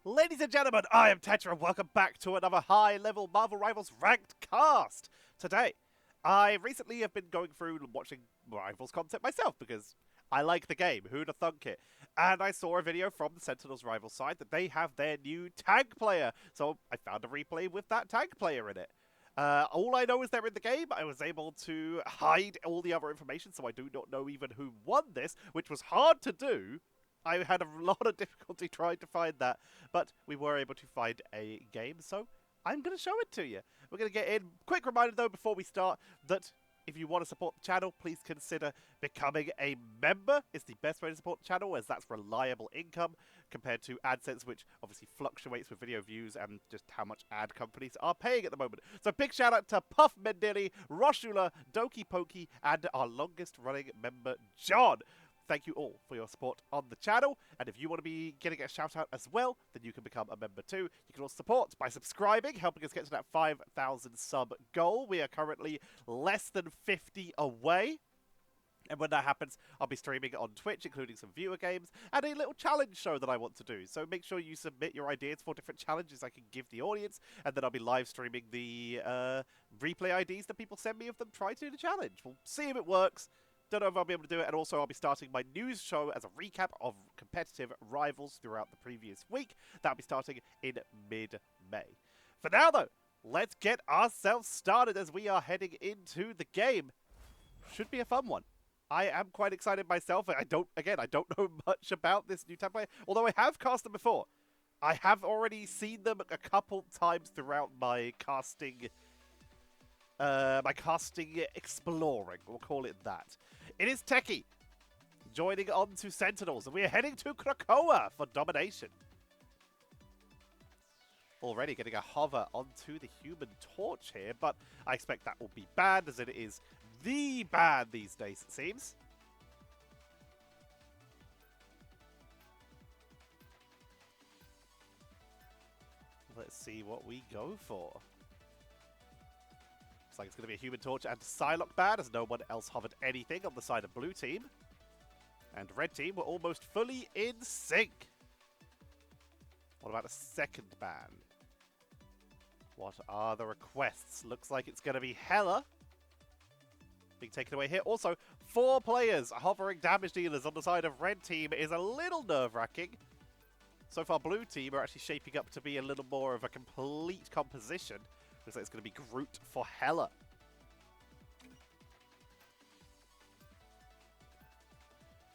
Ladies and gentlemen, I am Tetcher and welcome back to another high-level Marvel Rivals ranked cast. Today, I recently have been going through and watching Rivals content myself because I like the game, who'd have thunk it? And I saw a video from the Sentinels Rivals side that they have their new tank player. So I found a replay with that tank player in it. All I know is they're in the game. I was able to hide all the other information, so I do not know even who won this, which was hard to do. I had a lot of difficulty trying to find that, but we were able to find a game, so I'm going to show it to you. We're going to get in. Quick reminder, though, before we start, that if you want to support the channel, please consider becoming a member. It's the best way to support the channel, as that's reliable income compared to AdSense, which obviously fluctuates with video views and just how much ad companies are paying at the moment. So big shout out to Puff Mendili, Roshula, Doki Poki, and our longest running member, John. Thank you all for your support on the channel, and if you want to be getting a shout out as well, then you can become a member too. You can also support by subscribing, helping us get to that 5,000 sub goal. We are currently less than 50 away, and when that happens, I'll be streaming on Twitch, including some viewer games, and a little challenge show that I want to do. So make sure you submit your ideas for different challenges I can give the audience, and then I'll be live streaming the replay IDs that people send me of them trying to do the challenge. We'll see if it works. Don't know if I'll be able to do it, and also I'll be starting my news show as a recap of competitive rivals throughout the previous week. That'll be starting in mid-May. For now, though, let's get ourselves started as we are heading into the game. Should be a fun one. I am quite excited myself. I don't know much about this new tank player, although I have cast them before. I have already seen them a couple times throughout my casting exploring, we'll call it that. It is Techie, joining on to Sentinels, and we are heading to Krakoa for domination. Already getting a hover onto the Human Torch here, but I expect that will be banned, as it is the ban these days, it seems. Let's see what we go for. Looks like it's going to be a Human Torch and Psylocke ban, as no one else hovered anything on the side of blue team. And red team were almost fully in sync. What about a second ban? What are the requests? Looks like it's going to be Hela being taken away here. Also, 4 players hovering damage dealers on the side of red team is a little nerve-wracking. So far, blue team are actually shaping up to be a little more of a complete composition. Looks like it's going to be Groot for Hela.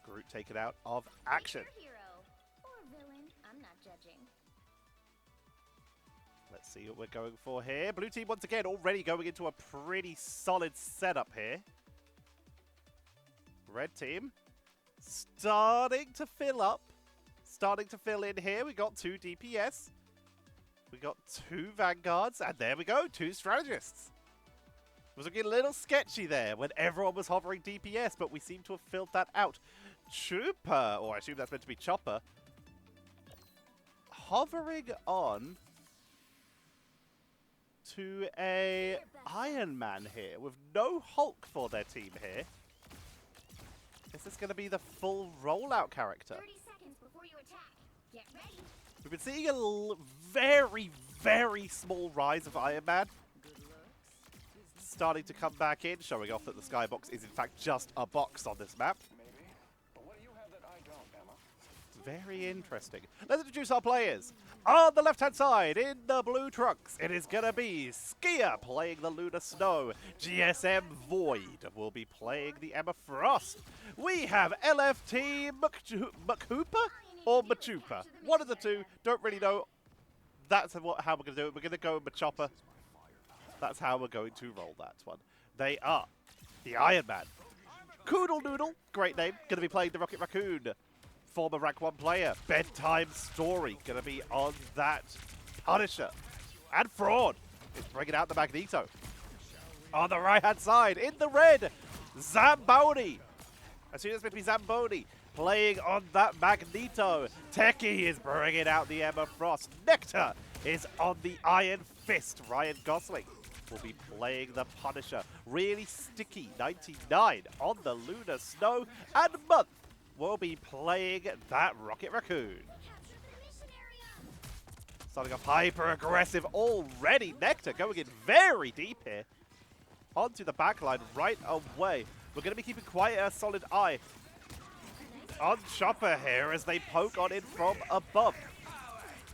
Groot taken out of action. Hero or villain, I'm not judging. Let's see what we're going for here. Blue team once again already going into a pretty solid setup here. Red team starting to fill up. Starting to fill in here. We got 2 DPS. We got 2 Vanguards, and there we go, 2 Strategists. It was looking a little sketchy there when everyone was hovering DPS, but we seem to have filled that out. Trooper, or I assume that's meant to be Chopper, hovering on to a Iron Man here, with no Hulk for their team here. Is this going to be the full rollout character? 30 seconds before you attack. Get ready. We've been seeing a very, very small rise of Iron Man. Starting to come back in, showing off that the skybox is in fact just a box on this map. Maybe. But what do you have that I don't, Emma? Very interesting. Let's introduce our players. On the left-hand side, in the blue trunks, it is going to be Skier playing the Lunar Snow. gsmVoiD will be playing the Emma Frost. We have LFT MCHOOOOPER or MCHOOOOPER. One of the two, don't really know. That's how we're going to do it. We're going to go with MCHOOOPER. That's how we're going to roll that one. They are the Iron Man. koodlenoodle, great name, going to be playing the Rocket Raccoon. Former rank 1 player. Bedtime Story, going to be on that Punisher. And ƒraud is bringing out the Magneto. On the right-hand side, in the red, xambauni. I assume it's meant to be Zamboni. Playing on that Magneto. Techie is bringing out the Emma Frost. Nectar is on the Iron Fist. RyanGosling will be playing the Punisher. Really sticky 99 on the Lunar Snow. And Month will be playing that Rocket Raccoon. Starting off hyper aggressive already. Nectar going in very deep here. Onto the backline right away. We're going to be keeping quite a solid eye on Chopper here as they poke on in from above.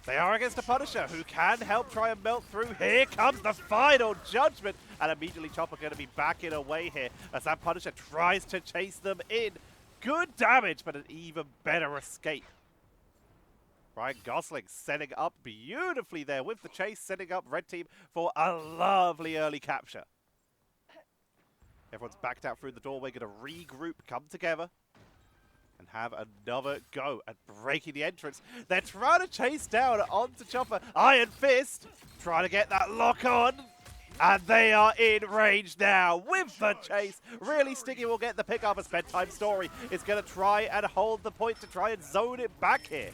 They are against a Punisher who can help try and melt through. Here comes the final judgment. And immediately Chopper going to be backing away here as that Punisher tries to chase them in. Good damage, but an even better escape. RyanGosling setting up beautifully there with the chase, setting up red team for a lovely early capture. Everyone's backed out through the doorway, going to regroup, come together, and have another go at breaking the entrance. They're trying to chase down onto Chopper. Iron Fist trying to get that lock on. And they are in range now with the chase. Really Sticky will get the pick up as Bedtime Story is going to try and hold the point to try and zone it back here.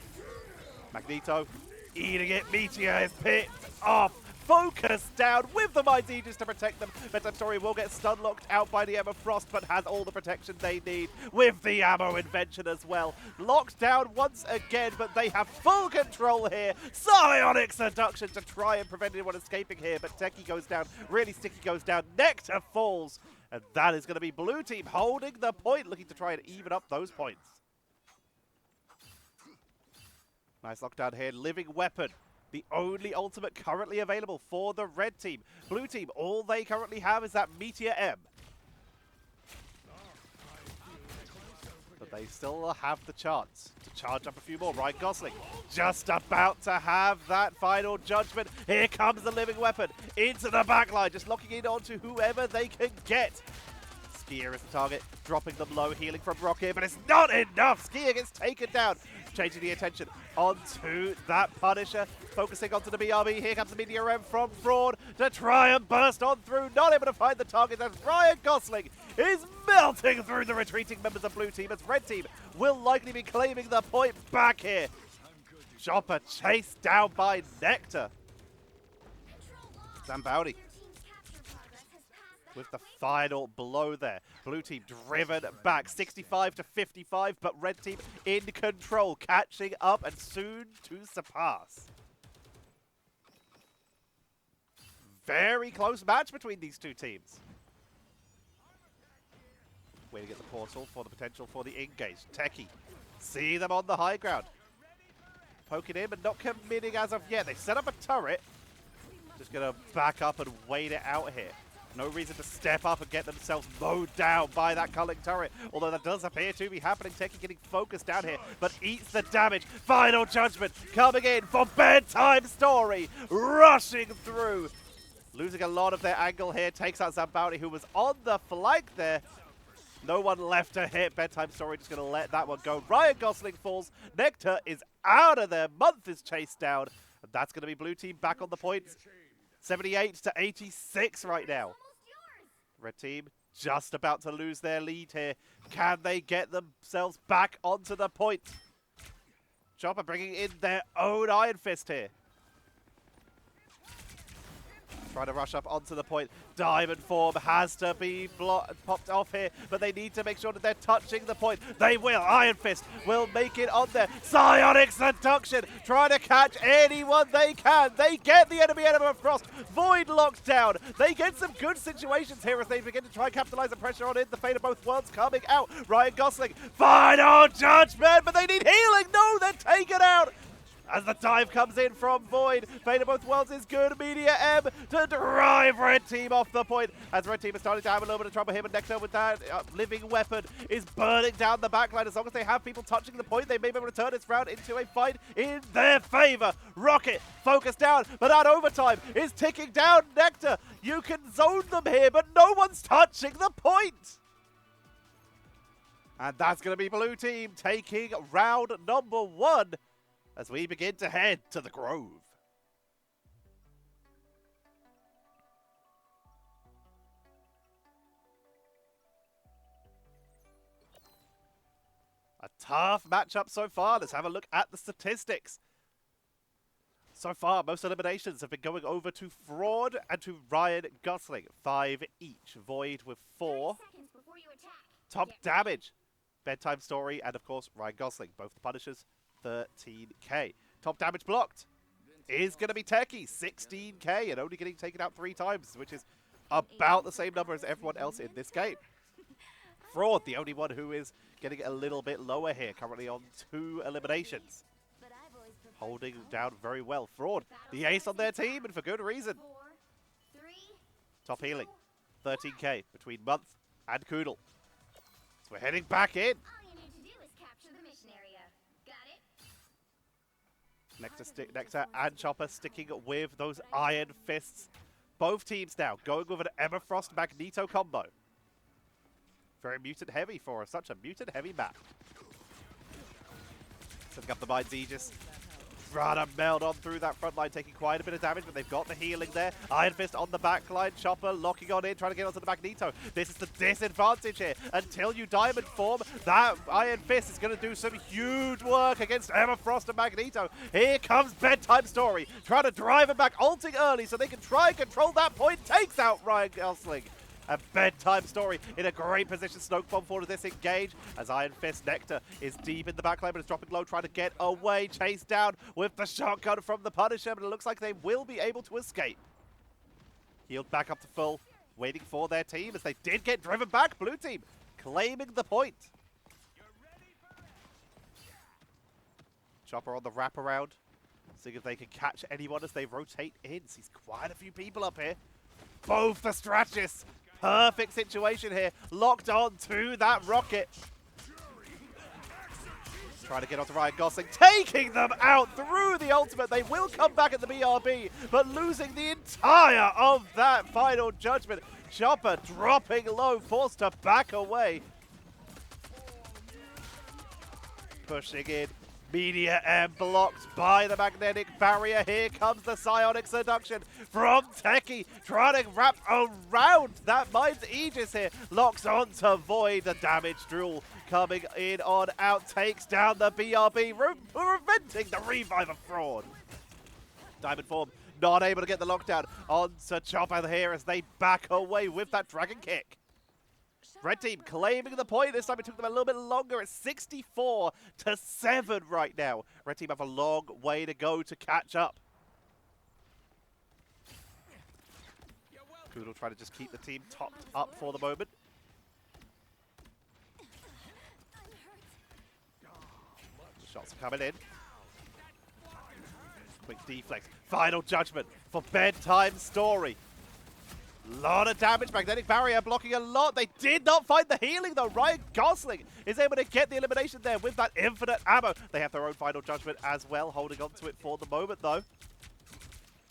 Magneto eating it. Meteor is picked off. Focus down with the Mind's Aegis to protect them. Bedtime Story will get stun locked out by the Emma Frost, but has all the protection they need with the ammo invention as well. Locked down once again, but they have full control here. Psionic Seduction to try and prevent anyone escaping here, but Techie goes down. Really Sticky goes down. Nectar falls. And that is going to be blue team holding the point, looking to try and even up those points. Nice lockdown here. Living Weapon. The only ultimate currently available for the red team. Blue team, all they currently have is that Meteor M. But they still have the chance to charge up a few more. RyanGosling just about to have that final judgment. Here comes the Living Weapon into the backline, just locking in onto whoever they can get. Skier is the target, dropping them low, healing from Rocket, but it's not enough. Skier gets taken down. Changing the attention onto that Punisher, focusing onto the BRB. Here comes the Meteor M from ƒraud to try and burst on through. Not able to find the target as RyanGosling is melting through the retreating members of blue team as red team will likely be claiming the point back here. Chopper chased down by Nectar. xambauni with the final blow there. Blue team driven back 65 to 55, but red team in control, catching up and soon to surpass. Very close match between these two teams. Waiting at the portal for the potential for the engage. Techie, see them on the high ground. Poking in, but not committing as of yet. They set up a turret. Just going to back up and wait it out here. No reason to step up and get themselves mowed down by that culling turret. Although that does appear to be happening. Techie getting focused down here, but eats the damage. Final judgment coming in for Bedtime Story. Rushing through. Losing a lot of their angle here. Takes out xambauni, who was on the flank there. No one left to hit. Bedtime Story just going to let that one go. RyanGosling falls. Nectar is out of there. Month is chased down. And that's going to be blue team back on the points. 78 to 86 right now. Red team just about to lose their lead here. Can they get themselves back onto the point? Chopper bringing in their own Iron Fist here. Trying to rush up onto the point. Diamond Form has to be popped off here, but they need to make sure that they're touching the point. They will. Iron Fist will make it on there. Psionic Seduction, trying to catch anyone they can. They get the enemy Emma Frost. Void locked down. They get some good situations here as they begin to try and capitalize the pressure on it. The fate of both worlds coming out. RyanGosling, final judgment, but they need healing. No, they're taken out. As the dive comes in from Void, Fate of Both Worlds is good. Meteor M to drive red team off the point. As red team is starting to have a little bit of trouble here, but Nectar with that living weapon is burning down the backline. As long as they have people touching the point, they may be able to turn this round into a fight in their favor. Rocket focused down, but that overtime is ticking down. Nectar, you can zone them here, but no one's touching the point. And that's going to be blue team taking round number 1. As we begin to head to the Grove. A tough matchup so far. Let's have a look at the statistics. So far, most eliminations have been going over to ƒraud and to RyanGosling. 5 each. Void with 4. Top damage. Bedtime Story and, of course, RyanGosling. Both the Punishers. 13k. Top damage blocked. is going to be Tekixd, 16k, and only getting taken out 3 times, which is about the same number as everyone else in this game. ƒraud, the only one who is getting a little bit lower here, currently on 2 eliminations. Holding down very well. ƒraud, the ace on their team, and for good reason. Top healing, 13k between Month and koodle. So we're heading back in. All you need to do is capture the mission area. Got it? Nectar and Chopper sticking with those iron fists. Both teams now going with an Everfrost Magneto combo. Very mutant heavy for such a mutant heavy map. Setting up the Mind's Aegis. Trying to meld on through that front line, taking quite a bit of damage, but they've got the healing there. Iron Fist on the back line. Chopper locking on in, trying to get onto the Magneto. This is the disadvantage here. Until you diamond form, that Iron Fist is going to do some huge work against Everfrost and Magneto. Here comes Bedtime Story, trying to drive him back, ulting early so they can try and control that point. Takes out RyanGosling. A Bedtime Story in a great position. Smoke Bomb for this engage as Iron Fist Nectar is deep in the backline, but is dropping low, trying to get away. Chased down with the shotgun from the Punisher, but it looks like they will be able to escape. Healed back up to full, waiting for their team as they did get driven back. Blue team claiming the point. Chopper on the wraparound, seeing if they can catch anyone as they rotate in. Sees quite a few people up here. Both the Strategist. Perfect situation here. Locked on to that rocket. Trying to get onto RyanGosling. Taking them out through the ultimate. They will come back at the BRB, but losing the entire of that final judgment. Chopper dropping low, forced to back away. Pushing in. Media M blocked by the magnetic barrier. Here comes the psionic seduction from Techie, trying to wrap around that Mind's Aegis here. Locks on to Void. The damage duel coming in on out. Takes down the BRB, preventing the revive of ƒraud. Diamond form not able to get the lockdown onto Chopper here as they back away with that dragon kick. Red team claiming the point. This time it took them a little bit longer. It's 64-7 right now. Red team have a long way to go to catch up. koodle trying to just keep the team topped up for the moment. Shots are coming in. Quick deflex. Final judgment for Bedtime Story. Lot of damage. Magnetic barrier blocking a lot. They did not find the healing though. RyanGosling is able to get the elimination there with that infinite ammo. They have their own final judgment as well, holding on to it for the moment though.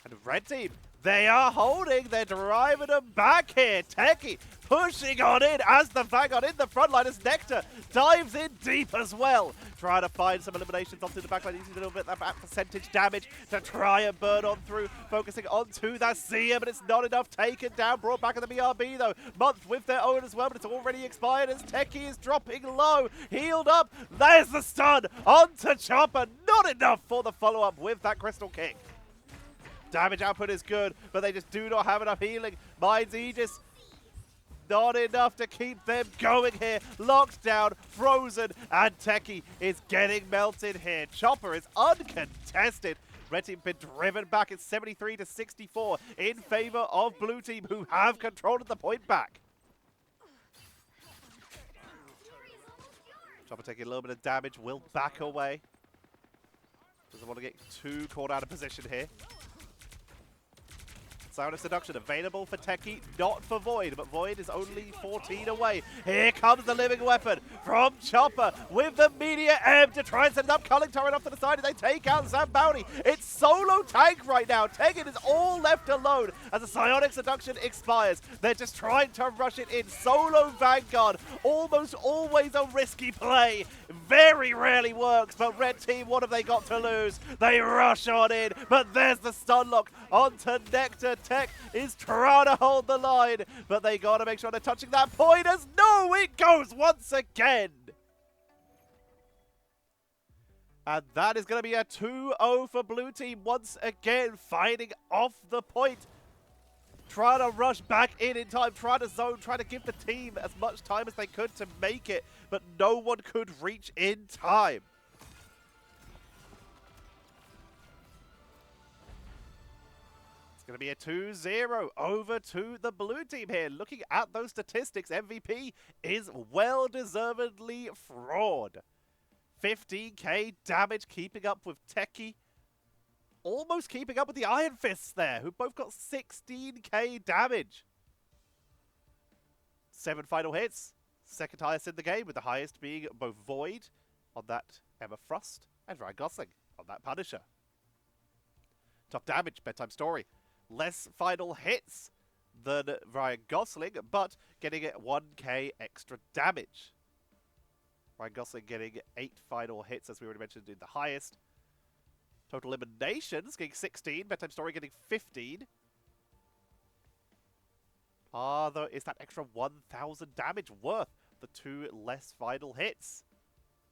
And red team, they are holding. They're driving them back here. Techie pushing on in as the Vanguard in the front line as Nectar dives in deep as well. Trying to find some eliminations onto the backline, using a little bit of that percentage damage to try and burn on through. Focusing onto that Seer, but it's not enough. Taken down, brought back in the BRB though. Month with their own as well, but it's already expired as Techie is dropping low. Healed up. There's the stun onto Chopper. Not enough for the follow-up with that Crystal Kick. Damage output is good, but they just do not have enough healing. Mind's Aegis, not enough to keep them going here. Locked down, frozen, and Techie is getting melted here. Chopper is uncontested. Red team been driven back at 73-64 in favor of blue team, who have control of the point back. Chopper taking a little bit of damage, will back away. Doesn't want to get too caught out of position here. Sound of Seduction available for Techie, not for Void, but Void is only 14 away. Here comes the living weapon from Chopper with the Media M to try and set it up. Culling turret off to the side, and they take out xambauni. It's solo tank right now. Tekken is all left alone as the Psionic Seduction expires. They're just trying to rush it in. Solo Vanguard, almost always a risky play. Very rarely works, but red team, what have they got to lose? They rush on in, but there's the stun lock onto Nectar. Tech is trying to hold the line, but they got to make sure they're touching that point as no, it goes once again. And that is going to be a 2-0 for blue team once again, fighting off the point. Trying to rush back in time, trying to zone, trying to give the team as much time as they could to make it, but no one could reach in time. going to be a 2-0 over to the blue team here. Looking at those statistics, MVP is well-deservedly ƒraud. 15k damage, keeping up with Techie. Almost keeping up with the Iron Fists there, who both got 16k damage. 7 final hits. Second highest in the game, with the highest being both Void on that Emma Frost and RyanGosling on that Punisher. Top damage, bedtime story. Less final hits than RyanGosling, but getting 1k extra damage. RyanGosling getting 8 final hits, as we already mentioned, in the highest. Total eliminations, getting 16. Bedtime story getting 15. Is that extra 1,000 damage worth the 2 less final hits?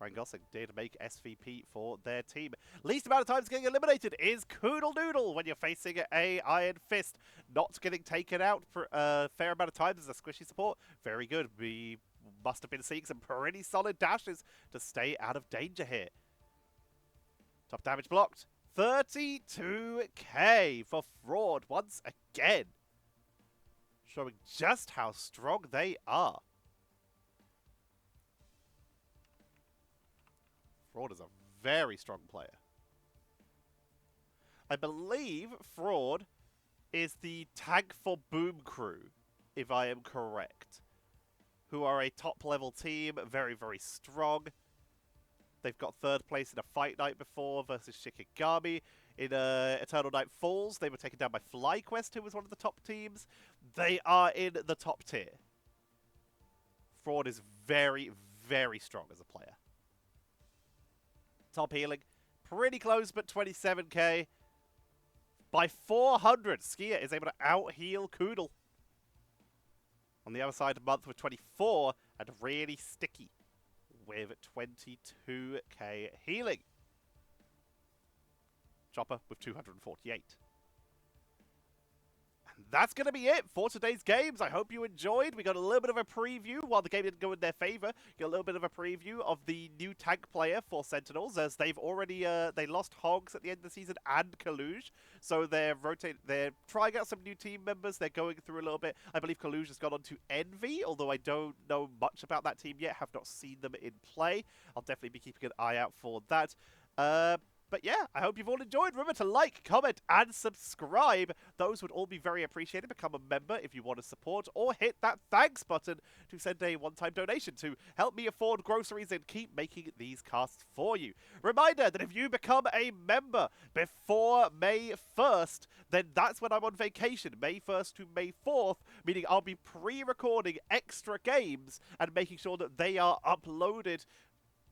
RyanGosling did make SVP for their team. Least amount of times getting eliminated is koodlenoodle when you're facing a Iron Fist. Not getting taken out for a fair amount of times as a squishy support. Very good. We must have been seeing some pretty solid dashes to stay out of danger here. Top damage blocked. 32k for ƒraud once again. Showing just how strong they are. ƒraud is a very strong player. I believe ƒraud is the Tank for Boom crew, if I am correct, who are a top-level team, very, very strong. They've got 3rd place in a fight night before versus Shikigami. In Eternal Night Falls, they were taken down by FlyQuest, who was one of the top teams. They are in the top tier. ƒraud is very, very strong as a player. Top healing, pretty close, but 27k. By 400, Skier is able to out-heal Koodle. On the other side, Month with 24, and really sticky with 22k healing. Chopper with 248. And that's going to be it for today's games. I hope you enjoyed. We got a little bit of a preview. While the game didn't go in their favor, got a little bit of a preview of the new tank player for Sentinels, as they've already they lost Hogs at the end of the season and Kaluge. So they're trying out some new team members. They're going through a little bit. I believe Kaluge has gone on to Envy, although I don't know much about that team yet. Have not seen them in play. I'll definitely be keeping an eye out for that. But yeah, I hope you've all enjoyed. Remember to like, comment, and subscribe. Those would all be very appreciated. Become a member if you want to support, or hit that thanks button to send a one-time donation to help me afford groceries and keep making these casts for you. Reminder that if you become a member before May 1st, then that's when I'm on vacation, May 1st to May 4th, meaning I'll be pre-recording extra games and making sure that they are uploaded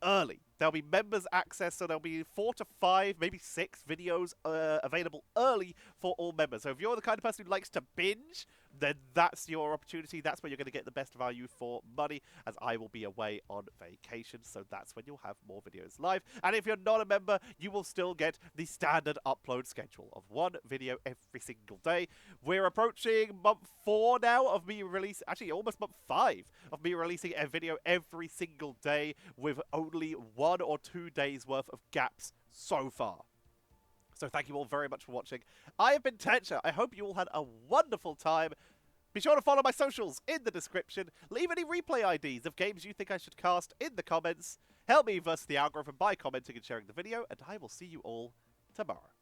early. There'll be members access, so there'll be 4 to 5, maybe 6 videos available early for all members. So if you're the kind of person who likes to binge, then that's your opportunity. That's where you're going to get the best value for money, as I will be away on vacation. So that's when you'll have more videos live. And if you're not a member, you will still get the standard upload schedule of 1 video every single day. We're approaching month 4 now of me releasing, actually almost month 5 of me releasing a video every single day, with only 1 or 2 days worth of gaps so far. So thank you all very much for watching. I have been Tetcher. I hope you all had a wonderful time. Be sure to follow my socials in the description. Leave any replay IDs of games you think I should cast in the comments. Help me versus the algorithm by commenting and sharing the video, and I will see you all tomorrow.